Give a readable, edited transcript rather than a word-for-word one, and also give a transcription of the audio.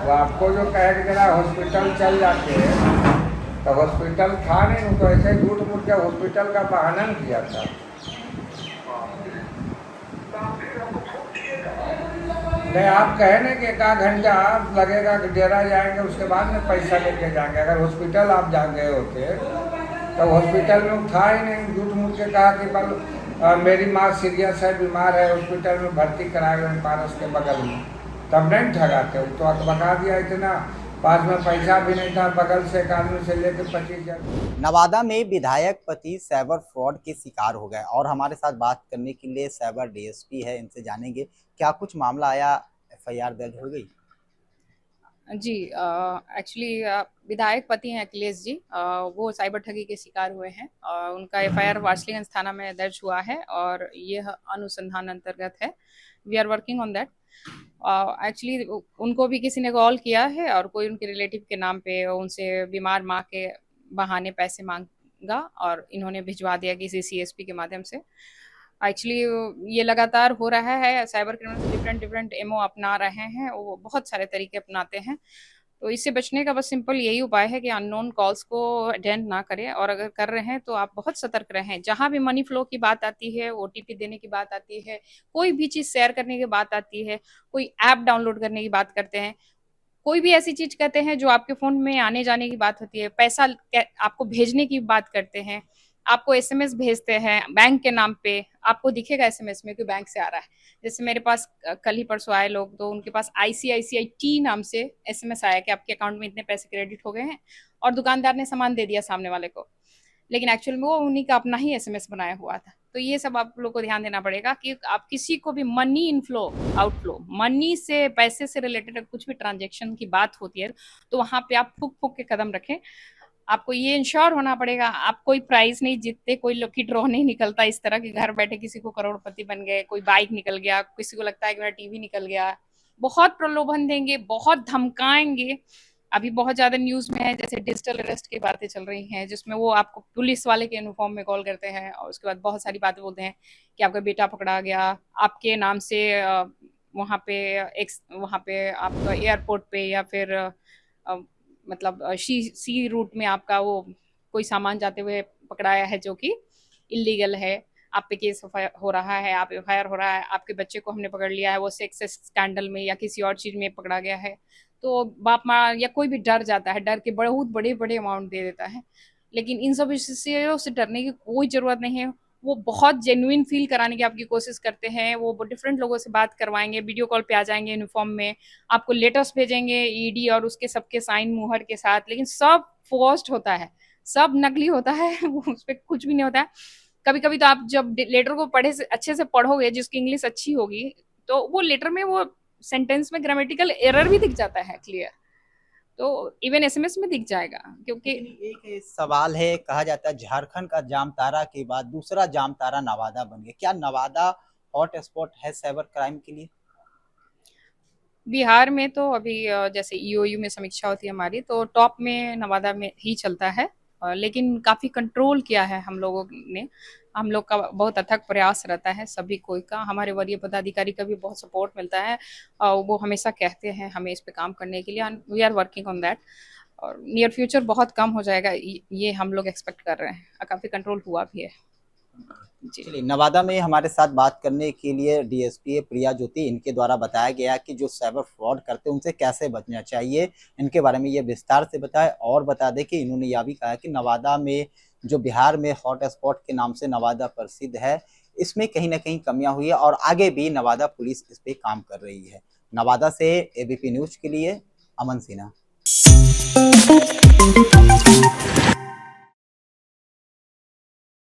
वो आपको जो कहे कि जरा हॉस्पिटल चल जाते, तो हॉस्पिटल था नहीं, उनको ऐसे झूठ मूठ के हॉस्पिटल का बहाना किया था। नहीं, आप कहे ना कि 1 घंटा लगेगा कि डेरा जाएंगे, उसके बाद में पैसा लेके जाएंगे। अगर हॉस्पिटल आप जा गए होते तो हॉस्पिटल में वो था ही नहीं, झूठ मूठ के कहा कि मेरी माँ सीरियस है, बीमार है, हॉस्पिटल में भर्ती कराए हुए पारस के बगल में, तब नहीं ठगाते। वो तो बता दिया, इतना पास में पैसा भी नहीं था, बगल से एक आदमी से लेकर 25,000। नवादा में विधायक पति साइबर फ्रॉड के शिकार हो गए और हमारे साथ बात करने के लिए साइबर डीएसपी है, इनसे जानेंगे क्या कुछ मामला आया, एफआईआर दर्ज हो गई। जी, एक्चुअली विधायक पति हैं अखिलेश जी, वो साइबर ठगी के शिकार हुए हैं। उनका एफआईआर वारिसलीगंज थाना में दर्ज हुआ है और यह अनुसंधान अंतर्गत है। We are working on that. Actually उनको भी किसी ने कॉल किया है और कोई उनके रिलेटिव के नाम पे उनसे बीमार माँ के बहाने पैसे मांगा और इन्होंने भिजवा दिया किसी सीएसपी के माध्यम से। एक्चुअली ये लगातार हो रहा है, cyber criminal different different MO अपना रहे हैं, वो बहुत सारे तरीके अपनाते हैं। तो इससे बचने का बस सिंपल यही उपाय है कि अननोन कॉल्स को अटेंड ना करें, और अगर कर रहे हैं तो आप बहुत सतर्क रहें। जहां भी मनी फ्लो की बात आती है, ओटीपी देने की बात आती है, कोई भी चीज शेयर करने की बात आती है, कोई ऐप डाउनलोड करने की बात करते हैं, कोई भी ऐसी चीज कहते हैं जो आपके फोन में आने जाने की बात होती है, पैसा आपको भेजने की बात करते हैं, आपको एसएमएस भेजते हैं बैंक के नाम पे, आपको दिखेगा एसएमएस में कि बैंक से आ रहा है। जैसे मेरे पास कल ही परसों आए लोग, तो उनके पास आईसीआईसीआई टी नाम से एसएमएस आया कि आपके अकाउंट में इतने पैसे क्रेडिट हो गए हैं, और दुकानदार ने सामान दे दिया सामने वाले को, लेकिन एक्चुअल में वो उन्हीं का अपना ही एसएमएस बनाया हुआ था। तो ये सब आप लोग को ध्यान देना पड़ेगा कि आप किसी को भी मनी इनफ्लो आउटफ्लो, मनी से पैसे से रिलेटेड कुछ भी ट्रांजेक्शन की बात होती है, तो वहां पे आप फूक फूक के कदम रखें। आपको ये इंश्योर होना पड़ेगा, आप कोई प्राइज नहीं जीतते, कोई लकी ड्रॉ नहीं निकलता इस तरह कि घर बैठे किसी को करोड़पति बन गए, कोई बाइक निकल गया, किसी को लगता है कि मेरा टीवी निकल गया। बहुत प्रलोभन देंगे, बहुत धमकाएंगे। अभी बहुत ज्यादा न्यूज में है, जैसे डिजिटल अरेस्ट की बातें चल रही हैं, जिसमें वो आपको पुलिस वाले के यूनिफॉर्म में कॉल करते हैं और उसके बाद बहुत सारी बातें बोलते हैं कि आपका बेटा पकड़ा गया, आपके नाम से वहाँ पे वहाँ पे आपका एयरपोर्ट पे या फिर मतलब सी रूट में आपका वो कोई सामान जाते हुए पकड़ाया है जो कि इलीगल है, आप पे केस हो रहा है, आप एफआईआर हो रहा है, आपके बच्चे को हमने पकड़ लिया है, वो सेक्स स्कैंडल में या किसी और चीज में पकड़ा गया है, तो बाप माँ या कोई भी डर जाता है, डर के बहुत बड़े बड़े अमाउंट दे देता है। लेकिन इन सब चीजों से डरने की कोई जरूरत नहीं है। वो बहुत जेन्युइन फील कराने की आपकी कोशिश करते हैं, वो डिफरेंट लोगों से बात करवाएंगे, वीडियो कॉल पे आ जाएंगे यूनिफॉर्म में, आपको लेटर्स भेजेंगे ईडी और उसके सबके साइन मुहर के साथ, लेकिन सब फोर्स्ड होता है, सब नकली होता है उस पर कुछ भी नहीं होता है। कभी कभी तो आप जब लेटर को पढ़े से अच्छे से पढ़ोगे, जिसकी इंग्लिश अच्छी होगी, तो वो लेटर में वो सेंटेंस में ग्रामेटिकल एरर भी दिख जाता है क्लियर, तो इवन एसएमएस में दिख जाएगा। क्योंकि एक सवाल है, कहा जाता है झारखंड का जामतारा के बाद दूसरा जामतारा नवादा बन गया, क्या नवादा हॉट स्पॉट है साइबर क्राइम के लिए? बिहार में तो अभी जैसे ईओयू में समीक्षा होती है हमारी, तो टॉप में नवादा में ही चलता है। लेकिन काफी कंट्रोल किया है हम लोगों ने, हम लोग का बहुत अथक प्रयास रहता है सभी कोई का, हमारे वरीय पदाधिकारी का भी बहुत सपोर्ट मिलता है। वो हमेशा कहते हैं हमें इस पे काम करने के लिए, we are working on that, और नियर फ्यूचर बहुत कम हो जाएगा ये हम लोग एक्सपेक्ट कर रहे हैं, काफी कंट्रोल हुआ भी है। चलिए, नवादा में हमारे साथ बात करने के लिए डीएसपी प्रिया ज्योति, इनके द्वारा बताया गया कि जो साइबर फ्रॉड करते हैं उनसे कैसे बचना चाहिए, इनके बारे में ये विस्तार से बताए। और बता दें कि इन्होंने यह भी कहा कि नवादा में जो बिहार में हॉट स्पॉट के नाम से नवादा प्रसिद्ध है, इसमें कहीं ना कहीं कमियां हुई है और आगे भी नवादा पुलिस इस पे काम कर रही है। नवादा से एबीपी न्यूज के लिए अमन सिन्हा।